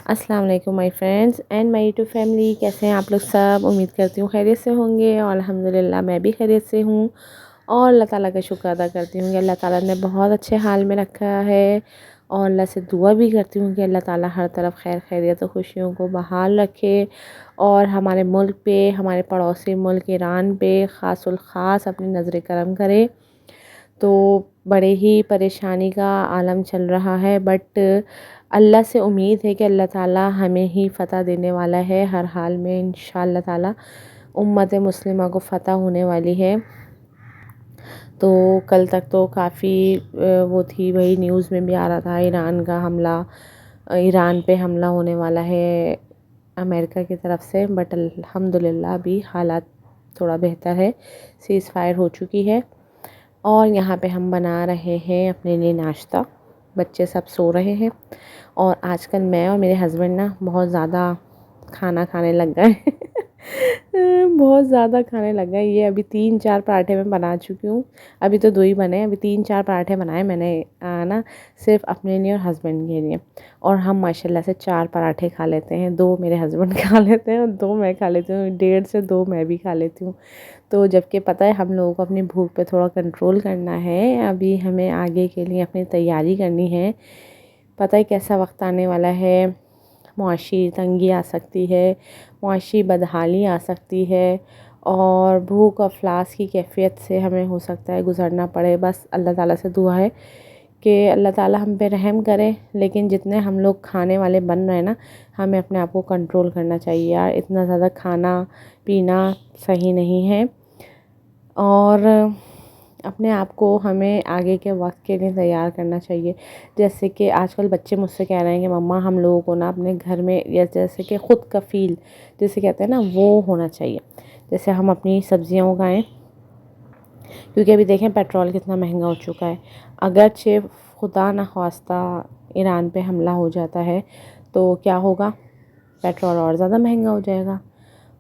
अस्सलाम वालेकुम my friends and my YouTube family. कैसे हैं आप लोग सब? उम्मीद करती हूँ खैरियत से होंगे और अल्हम्दुलिल्लाह मैं भी खैरियत से हूँ। और अल्लाह ताला का शुक्र अदा करती हूँ कि अल्लाह ताला ने बहुत अच्छे हाल में रखा है। और अल्लाह से दुआ भी करती हूँ कि अल्लाह ताला हर तरफ खैर खैरियत और खुशियों को बहाल रखे। और हमारे मुल्क पे, हमारे पड़ोसी मुल्क ईरान पे ख़ासुल ख़ास अपनी नज़र करम करे। तो बड़े ही परेशानी का आलम चल रहा है, बट अल्लाह से उम्मीद है कि अल्लाह ताला हमें ही फ़तह देने वाला है हर हाल में इंशाअल्लाह ताला। उम्मत मुस्लिमा को फ़तह होने वाली है। तो कल तक तो काफ़ी वो थी, वही न्यूज़ में भी आ रहा था ईरान का हमला, ईरान पे हमला होने वाला है अमेरिका की तरफ से। बट अल्हम्दुलिल्लाह अभी हालात थोड़ा बेहतर है, सीज़ फायर हो चुकी है। और यहाँ पे हम बना रहे हैं अपने लिए नाश्ता। बच्चे सब सो रहे हैं और आजकल मैं और मेरे हस्बैंड ना बहुत ज़्यादा खाना खाने लग गए बहुत ज़्यादा खाने लग गए। ये अभी 3-4 पराठे मैं बना चुकी हूँ। अभी तो 2 ही बने, अभी 3-4 पराठे बनाए मैंने ना सिर्फ अपने लिए और हस्बैंड के लिए। और हम माशाल्लाह से 4 पराठे खा लेते हैं, 2 मेरे हस्बैंड खा लेते हैं और 2 मैं खा लेती हूँ, 1.5 से 2 मैं भी खा लेती हूँ। तो जबकि पता है हम लोगों को अपनी भूख पे थोड़ा कंट्रोल करना है, अभी हमें आगे के लिए अपनी तैयारी करनी है। पता है कैसा वक्त आने वाला है, मुआशी तंगी आ सकती है, मुआशी बदहाली आ सकती है और भूख अफलास की कैफियत से हमें हो सकता है गुज़रना पड़े। बस अल्लाह ताला से दुआ है कि अल्लाह ताला हम पे रहम करे। लेकिन जितने हम लोग खाने वाले बन रहे हैं ना, हमें अपने आप को कंट्रोल करना चाहिए यार। इतना ज़्यादा खाना पीना सही नहीं है और अपने आप को हमें आगे के वक्त के लिए तैयार करना चाहिए। जैसे कि आजकल बच्चे मुझसे कह रहे हैं कि मम्मा हम लोगों को ना अपने घर में या जैसे कि ख़ुद कफ़ील जैसे कहते हैं ना, वो होना चाहिए। जैसे हम अपनी सब्जियां उगाएं, क्योंकि अभी देखें पेट्रोल कितना महंगा हो चुका है। अगरचे खुदा न ख्वास्ता ईरान पे हमला हो जाता है तो क्या होगा, पेट्रोल और ज़्यादा महंगा हो जाएगा।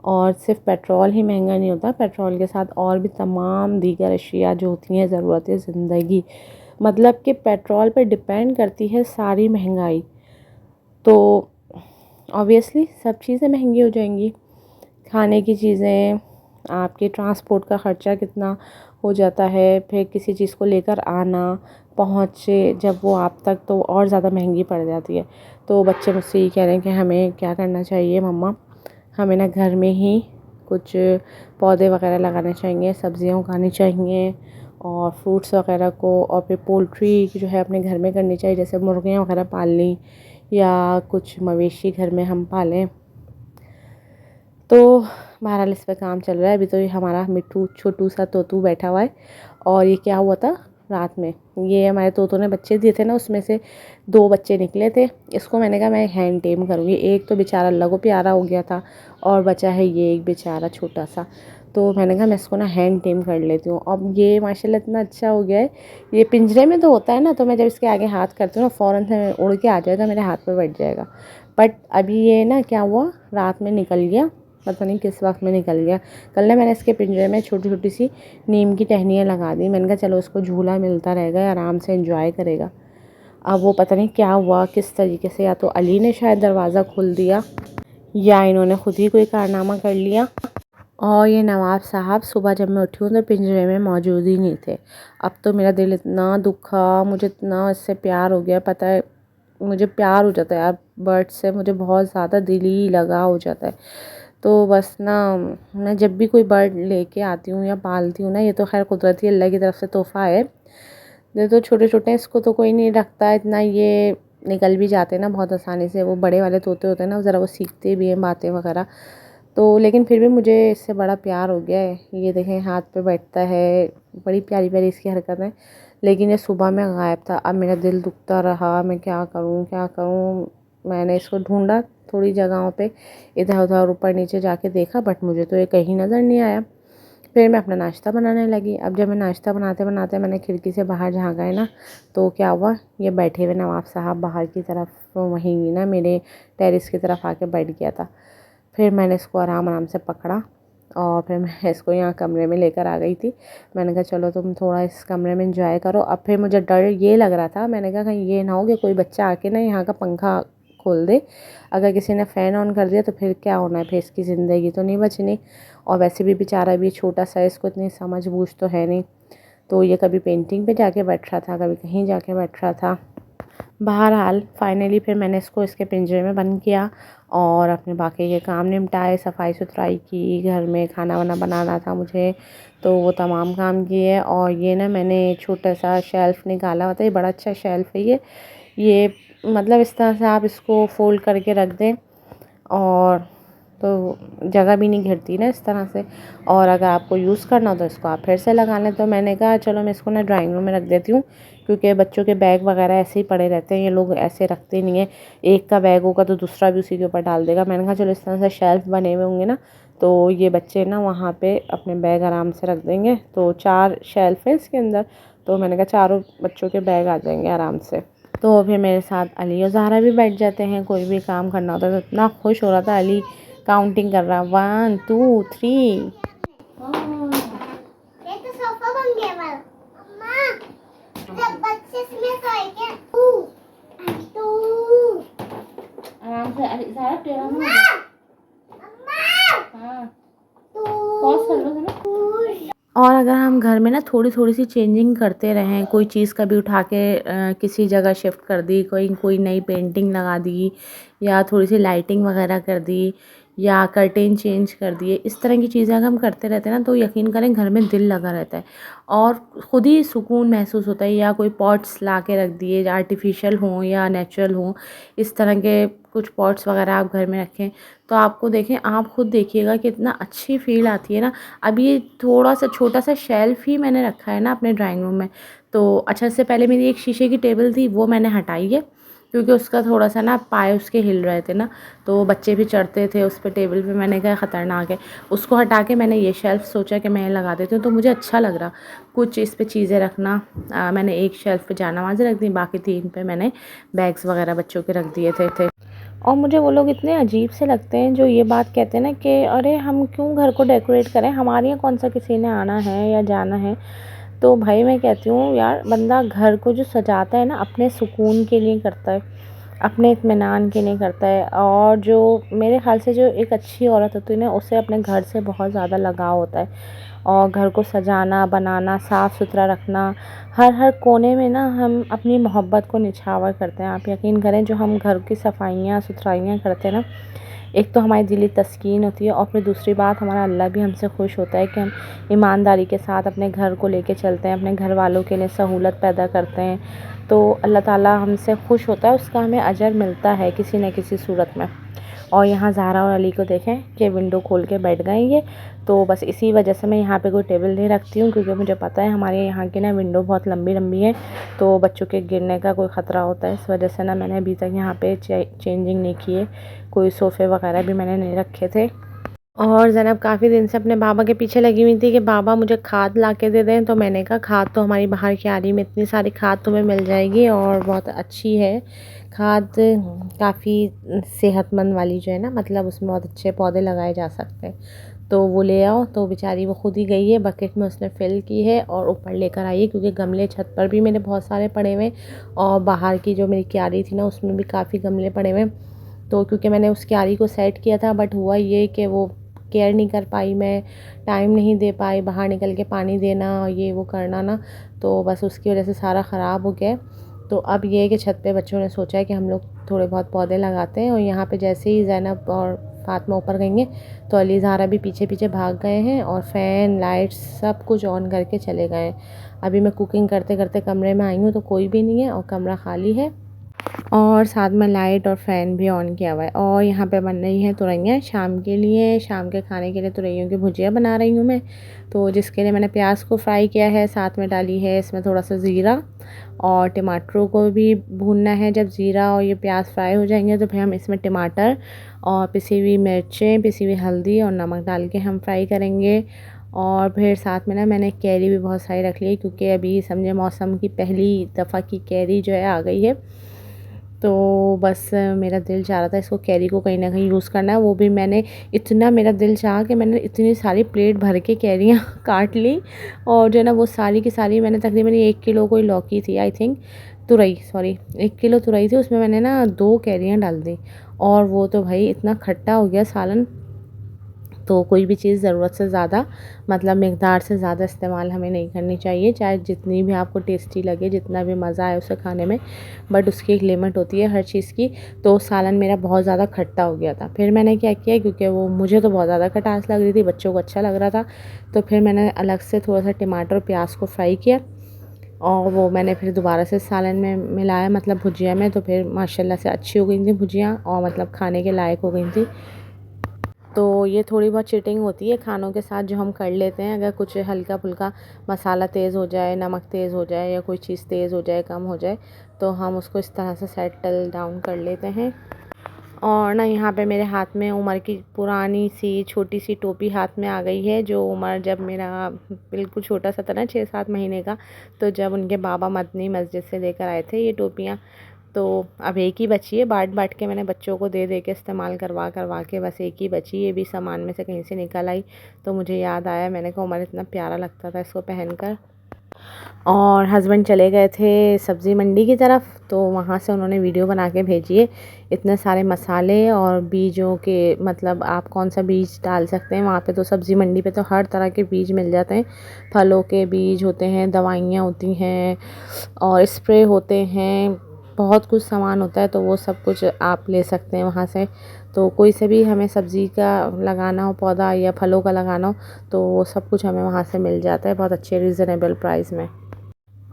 और सिर्फ पेट्रोल ही महंगा नहीं होता, पेट्रोल के साथ और भी तमाम दीगर अशिया जो होती हैं ज़रूरतें ज़िंदगी, मतलब कि पेट्रोल पर डिपेंड करती है सारी महंगाई। तो ऑब्वियसली सब चीज़ें महंगी हो जाएंगी, खाने की चीज़ें, आपके ट्रांसपोर्ट का ख़र्चा कितना हो जाता है, फिर किसी चीज़ को लेकर आना पहुँचे जब वो आप तक, तो और ज़्यादा महंगी पड़ जाती है। तो बच्चे मुझसे ये कह रहे हैं कि हमें क्या करना चाहिए मम्मा, हमें ना घर में ही कुछ पौधे वगैरह लगाने चाहिए, सब्जियां उगानी चाहिए और फ्रूट्स वगैरह को, और फिर पोल्ट्री जो है अपने घर में करनी चाहिए, जैसे मुर्गियां वगैरह पाल ली या कुछ मवेशी घर में हम पालें। तो बहरहाल इस पे काम चल रहा है। अभी तो ये हमारा मिट्टू छोटू सा तोतू बैठा हुआ है। और ये क्या हुआ था रात में, ये हमारे तोतों ने बच्चे दिए थे ना, उसमें से 2 बच्चे निकले थे। इसको मैंने कहा मैं हैंड टेम करूँगी। एक तो बेचारा अल्लाह को प्यारा हो गया था और बचा है ये एक बेचारा छोटा सा। तो मैंने कहा मैं इसको ना हैंड टेम कर लेती हूँ। अब ये माशाल्लाह इतना अच्छा हो गया है। ये पिंजरे में तो होता है ना, तो मैं जब इसके आगे हाथ करती हूँ ना, फ़ौरन से उड़ के आ जाएगा, मेरे हाथ पे बैठ जाएगा। बट अभी ये ना क्या हुआ, रात में निकल गया, पता नहीं किस वक्त में निकल गया। कल ना मैंने इसके पिंजरे में छोटी छोटी सी नीम की टहनियाँ लगा दी। मैंने कहा चलो उसको झूला मिलता रहेगा, आराम से एंजॉय करेगा। अब वो पता नहीं क्या हुआ, किस तरीके से, या तो अली ने शायद दरवाज़ा खोल दिया या इन्होंने खुद ही कोई कारनामा कर लिया। और ये नवाब साहब सुबह जब मैं उठी हूँ तो पिंजरे में मौजूद ही नहीं थे। अब तो मेरा दिल इतना दुखा, मुझे इतना इससे प्यार हो गया, पता है मुझे प्यार हो जाता है यार बर्ड से, मुझे बहुत ज़्यादा दिली लगा हो जाता है। तो बस ना मैं जब भी कोई बर्ड लेके आती हूँ या पालती हूँ ना, ये तो खैर कुदरती अल्लाह की तरफ से तोहफ़ा है। ये तो छोटे छोटे हैं, इसको तो कोई नहीं रखता इतना, ये निकल भी जाते हैं ना बहुत आसानी से। वो बड़े वाले तोते होते हैं ना, ज़रा वो सीखते भी हैं बातें वगैरह। तो लेकिन फिर भी मुझे इससे बड़ा प्यार हो गया है। ये देखें हाथ पे बैठता है, बड़ी प्यारी प्यारी इसकी हरकत है। लेकिन ये सुबह में गायब था। अब मेरा दिल दुखता रहा, मैं क्या करूँ क्या करूँ। मैंने इसको ढूंढा थोड़ी जगहों पे, इधर उधर ऊपर नीचे जाके देखा, बट मुझे तो ये कहीं नज़र नहीं आया। फिर मैं अपना नाश्ता बनाने लगी। अब जब मैं नाश्ता बनाते बनाते मैंने खिड़की से बाहर झाँका है ना, तो क्या हुआ, ये बैठे हुए नवाब साहब बाहर की तरफ वहीं ना मेरे टेरेस की तरफ आके बैठ गया था। फिर मैंने इसको आराम आराम से पकड़ा और फिर मैं इसको यहाँ कमरे में लेकर आ गई थी। मैंने कहा चलो तुम थोड़ा इस कमरे में एंजॉय करो। अब फिर मुझे डर ये लग रहा था, मैंने कहा कहीं ये ना हो कि कोई बच्चा आके ना यहाँ का पंखा खोल दे। अगर किसी ने फ़ैन ऑन कर दिया तो फिर क्या होना है, फिर इसकी ज़िंदगी तो नहीं बचनी। और वैसे भी बेचारा भी छोटा सा, इसको इतनी समझ बूझ तो है नहीं। तो ये कभी पेंटिंग पे जाके बैठ रहा था, कभी कहीं जाके बैठ रहा था। बहरहाल फाइनली फिर मैंने इसको इसके पिंजरे में बंद किया और अपने बाकी के काम निपटाए, सफाई सुथराई की, घर में खाना वाना बनाना था मुझे, तो वो तमाम काम किए। और ये ना मैंने छोटा सा शेल्फ़ निकाला होता है, ये बड़ा अच्छा शेल्फ़ है ये मतलब इस तरह से आप इसको फ़ोल्ड करके रख दें और तो जगह भी नहीं घिरती ना इस तरह से। और अगर आपको यूज़ करना हो तो इसको आप फिर से लगा लें। तो मैंने कहा चलो मैं इसको ना ड्राइंग रूम में रख देती हूँ, क्योंकि बच्चों के बैग वगैरह ऐसे ही पड़े रहते हैं, ये लोग ऐसे रखते नहीं है, एक का बैग होगा तो दूसरा भी उसी के ऊपर डाल देगा। मैंने कहा चलो इस तरह से शेल्फ़ बने हुए होंगे ना, तो ये बच्चे ना वहाँ पे अपने बैग आराम से रख देंगे। तो 4 शेल्फ़ है इसके अंदर, तो मैंने कहा चारों बच्चों के बैग आ जाएंगे आराम से। तो फिर मेरे साथ अली और ज़हरा भी बैठ जाते हैं, कोई भी काम करना होता है। तो इतना खुश हो रहा था, अली काउंटिंग कर रहा, 1 2 3। ये तो सोफा बन गया वाला। अम्मा, जब बच्चे इसमें सोएंगे, टू आराम से अली ज़हरा टेढ़ा अम्मा, ना। अम्मा, हाँ, टू पॉज़ कर लो ना। और अगर हम घर में ना थोड़ी थोड़ी सी चेंजिंग करते रहें, कोई चीज़ कभी उठा के किसी जगह शिफ्ट कर दी, कोई कोई नई पेंटिंग लगा दी, या थोड़ी सी लाइटिंग वगैरह कर दी, या कर्टेन चेंज कर दिए, इस तरह की चीज़ें अगर हम करते रहते हैं ना, तो यकीन करें घर में दिल लगा रहता है और ख़ुद ही सुकून महसूस होता है। या कोई पॉट्स ला के रख दिए, आर्टिफिशियल हों या नेचुरल हों, इस तरह के कुछ पॉट्स वगैरह आप घर में रखें, तो आपको देखें, आप खुद देखिएगा कितना अच्छी फ़ील आती है ना। अभी ये थोड़ा सा छोटा सा शेल्फ़ ही मैंने रखा है ना अपने ड्राइंग रूम में। तो अच्छा, इससे पहले मेरी एक शीशे की टेबल थी, वो मैंने हटाई है, क्योंकि उसका थोड़ा सा ना पाए उसके हिल रहे थे ना, तो बच्चे भी चढ़ते थे उस पे टेबल पे। मैंने कहा ख़तरनाक है, उसको हटा के मैंने ये शेल्फ़ सोचा कि मैं लगा देती हूँ, तो मुझे अच्छा लग रहा कुछ इस पे चीज़ें रखना। मैंने एक शेल्फ़ पे जानामाज़ें रख दी, बाकी 3 पे मैंने बैग्स वगैरह बच्चों के रख दिए थे। और मुझे वो लोग इतने अजीब से लगते हैं जो ये बात कहते हैं ना कि अरे हम क्यों घर को डेकोरेट करें, हमारे यहाँ कौन सा किसी ने आना है या जाना है। तो भाई मैं कहती हूँ यार, बंदा घर को जो सजाता है ना अपने सुकून के लिए करता है, अपने इत्मीनान के लिए करता है। और जो मेरे ख़्याल से जो एक अच्छी औरत होती है ना, उसे अपने घर से बहुत ज़्यादा लगाव होता है। और घर को सजाना, बनाना, साफ़ सुथरा रखना, हर कोने में ना हम अपनी मोहब्बत को निछावर करते हैं। आप यकीन करें, जो हम घर की सफाइयाँ सुथराइयाँ करते हैं ना, एक तो हमारी दिली तस्कीन होती है, और फिर दूसरी बात, हमारा अल्लाह भी हमसे खुश होता है कि हम ईमानदारी के साथ अपने घर को लेके चलते हैं, अपने घर वालों के लिए सहूलत पैदा करते हैं। तो अल्लाह ताला हमसे खुश होता है, उसका हमें अजर मिलता है किसी न किसी सूरत में। और यहाँ ज़हरा और अली को देखें कि विंडो खोल के बैठ गए ये। तो बस इसी वजह से मैं यहाँ पे कोई टेबल नहीं रखती हूँ, क्योंकि मुझे पता है हमारे यहाँ की ना विंडो बहुत लंबी लंबी है, तो बच्चों के गिरने का कोई ख़तरा होता है। इस वजह से ना मैंने अभी तक यहाँ पे चेंजिंग नहीं की है, कोई सोफ़े वगैरह भी मैंने नहीं रखे थे। और ज़ैनब काफ़ी दिन से अपने बाबा के पीछे लगी हुई थी कि बाबा मुझे खाद ला के दे दें। तो मैंने कहा खाद तो हमारी बाहर की आरी में इतनी सारी खाद तुम्हें मिल जाएगी और बहुत अच्छी है खाद, काफ़ी सेहतमंद वाली जो है ना, मतलब उसमें बहुत अच्छे पौधे लगाए जा सकते हैं। तो वो ले आओ। तो बेचारी वो खुद ही गई है, बकेट में उसने फ़िल की है और ऊपर लेकर आई है, क्योंकि गमले छत पर भी मेरे बहुत सारे पड़े हुए और बाहर की जो मेरी क्यारी थी ना, उसमें भी काफ़ी गमले पड़े हुए। तो क्योंकि मैंने उस क्यारी को सेट किया था, बट हुआ ये कि वो केयर नहीं कर पाई, मैं टाइम नहीं दे पाई बाहर निकल के पानी देना और ये वो करना ना, तो बस उसकी वजह से सारा ख़राब हो गया। तो अब ये है कि छत पे बच्चों ने सोचा है कि हम लोग थोड़े बहुत पौधे लगाते हैं। और यहाँ पे जैसे ही ज़ैनब और फ़ातिमा ऊपर गई हैं, तो अली ज़हरा भी पीछे पीछे भाग गए हैं और फ़ैन लाइट्स सब कुछ ऑन करके चले गए हैं। अभी मैं कुकिंग करते करते कमरे में आई हूँ, तो कोई भी नहीं है और कमरा खाली है, और साथ में लाइट और फ़ैन भी ऑन किया हुआ है। और यहाँ पे बन रही हैं तुरैयाँ शाम के लिए, शाम के खाने के लिए तुरैयों की भुजिया बना रही हूँ मैं। तो जिसके लिए मैंने प्याज को फ्राई किया है, साथ में डाली है इसमें थोड़ा सा ज़ीरा, और टमाटरों को भी भूनना है। जब ज़ीरा और ये प्याज फ्राई हो जाएंगे, तो फिर हम इसमें टमाटर और पिसी हुई मिर्चें, पिसी हुई हल्दी और नमक डाल के हम फ्राई करेंगे। और फिर साथ में ना मैंने कैरी भी बहुत सारी रख ली है, क्योंकि अभी समझे मौसम की पहली दफ़ा की कैरी जो है आ गई है। तो बस मेरा दिल चाह रहा था इसको, कैरी को कहीं ना कहीं यूज़ करना है। वो भी मैंने इतना, मेरा दिल चाहा कि मैंने इतनी सारी प्लेट भर के कैरियाँ काट ली, और जो है ना वो सारी की सारी मैंने तकरीबन 1 किलो कोई लौकी थी आई थिंक, तुरई, सॉरी 1 किलो तुरई थी, उसमें मैंने ना 2 कैरियाँ डाल दी और वो तो भाई इतना खट्टा हो गया सालन। तो कोई भी चीज़ ज़रूरत से ज़्यादा मतलब मिक़दार से ज़्यादा इस्तेमाल हमें नहीं करनी चाहिए, चाहे जितनी भी आपको टेस्टी लगे, जितना भी मज़ा आए उसे खाने में, बट उसकी एक लिमिट होती है हर चीज़ की। तो सालन मेरा बहुत ज़्यादा खट्टा हो गया था। फिर मैंने क्या किया, क्योंकि वो मुझे तो बहुत ज़्यादा खटास लग रही थी, बच्चों को अच्छा लग रहा था, तो फिर मैंने अलग से थोड़ा-सा टमाटर और प्याज़ को फ्राई किया और वो मैंने फिर दोबारा से सालन में मिलाया, मतलब भुजिया में। तो फिर माशाल्लाह से अच्छी हो गई थी भुजिया और मतलब खाने के लायक हो गई थी। तो ये थोड़ी बहुत चीटिंग होती है खानों के साथ जो हम कर लेते हैं। अगर कुछ हल्का-फुल्का मसाला तेज़ हो जाए, नमक तेज़ हो जाए या कोई चीज़ तेज़ हो जाए, कम हो जाए, तो हम उसको इस तरह से सेटल डाउन कर लेते हैं। और ना यहाँ पे मेरे हाथ में उमर की पुरानी सी छोटी सी टोपी हाथ में आ गई है, जो उमर जब मेरा बिल्कुल छोटा सा था ना 6-7 महीने का, तो जब उनके बाबा मदनी मस्जिद से लेकर आए थे ये टोपियाँ। तो अब एक ही बची है, बाँट-बाँट के मैंने बच्चों को दे के इस्तेमाल करवा के बस एक ही बची। ये भी सामान में से कहीं से निकल आई, तो मुझे याद आया, मैंने कहा उमर इतना प्यारा लगता था इसको पहनकर। और हस्बैंड चले गए थे सब्ज़ी मंडी की तरफ, तो वहाँ से उन्होंने वीडियो बना के भेजी है इतने सारे मसाले और बीजों के, मतलब आप कौन सा बीज डाल सकते हैं वहाँ पे। तो सब्ज़ी मंडी पे तो हर तरह के बीज मिल जाते हैं, फलों के बीज होते हैं, दवाइयाँ होती हैं और स्प्रे होते हैं, बहुत कुछ सामान होता है, तो वो सब कुछ आप ले सकते हैं वहाँ से। तो कोई से भी हमें सब्ज़ी का लगाना हो पौधा या फलों का लगाना हो, तो वो सब कुछ हमें वहाँ से मिल जाता है बहुत अच्छे रीज़नेबल प्राइस में।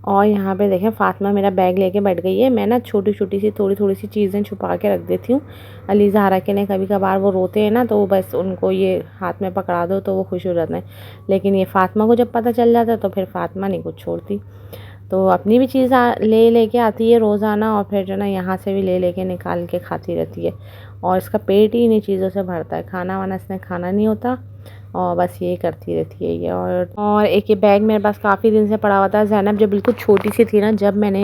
और यहाँ पे देखें फ़ातिमा मेरा बैग लेके बैठ गई है। मैं ना छोटी-छोटी सी थोड़ी-थोड़ी सी चीज़ें छुपा के रख देती हूँ। अली ज़हरा के लिए कभी-कभार वो रोते हैं ना, तो बस उनको ये हाथ में पकड़ा दो तो वो खुश हो जाते हैं। लेकिन ये फ़ातिमा को जब पता चल जाता है तो फिर फ़ातिमा नहीं कुछ छोड़ती। तो अपनी भी चीज़ लेके आती है रोज़ाना और फिर जो ना यहाँ से भी लेके निकाल के खाती रहती है। और इसका पेट ही इन्हीं चीज़ों से भरता है, खाना-वाना इसने खाना नहीं होता और बस ये करती रहती है ये। और एक ये बैग मेरे पास काफ़ी दिन से पड़ा हुआ था। ज़ैनब जब बिल्कुल छोटी सी थी ना, जब मैंने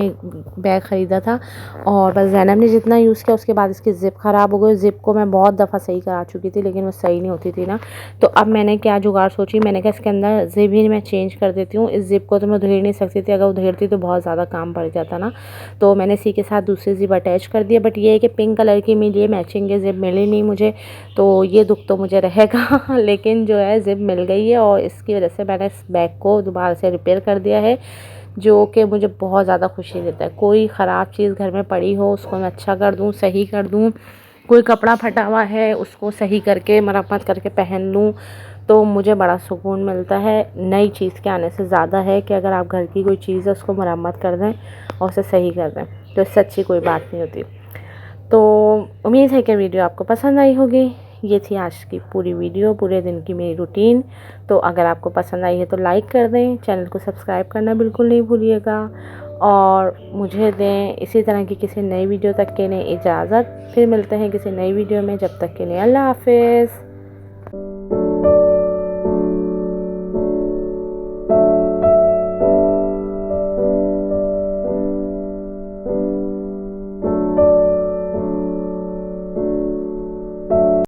बैग ख़रीदा था, और बस ज़ैनब ने जितना यूज़ किया उसके बाद इसकी ज़िप ख़राब हो गई। ज़िप को मैं बहुत दफ़ा सही करा चुकी थी, लेकिन वो सही नहीं होती थी ना। तो अब मैंने क्या जुगाड़ सोची, मैंने कहा इसके अंदर ज़िप ही मैं चेंज कर देती हूँ। इस ज़िप को तो मैं उधेड़ नहीं सकती थी, अगर उधेड़ती तो बहुत ज़्यादा काम पड़ जाता ना। तो मैंने इसी के साथ दूसरी ज़िप अटैच कर दिया, बट ये है कि पिंक कलर की मिली है, मैचिंग की ज़िप मिली नहीं मुझे, तो ये दुख तो मुझे रहेगा लेकिन जो है ज़िप मिल गई है और इसकी वजह से मैंने इस बैग को दोबारा से रिपेयर कर दिया है, जो कि मुझे बहुत ज़्यादा खुशी देता है। कोई ख़राब चीज़ घर में पड़ी हो उसको मैं अच्छा कर दूँ, सही कर दूँ, कोई कपड़ा फटा हुआ है उसको सही करके मरम्मत करके पहन लूँ, तो मुझे बड़ा सुकून मिलता है। नई चीज़ के आने से ज़्यादा है कि अगर आप घर की कोई चीज़ है उसको मरम्मत कर दें और उसे सही कर दें, तो इससे अच्छी कोई बात नहीं होती। तो उम्मीद है कि वीडियो आपको पसंद आई होगी। ये थी आज की पूरी वीडियो, पूरे दिन की मेरी रूटीन। तो अगर आपको पसंद आई है तो लाइक कर दें, चैनल को सब्सक्राइब करना बिल्कुल नहीं भूलिएगा और मुझे दें इसी तरह की किसी नई वीडियो तक के लिए इजाज़त। फिर मिलते हैं किसी नई वीडियो में, जब तक के लिए अल्लाह हाफ़िज़।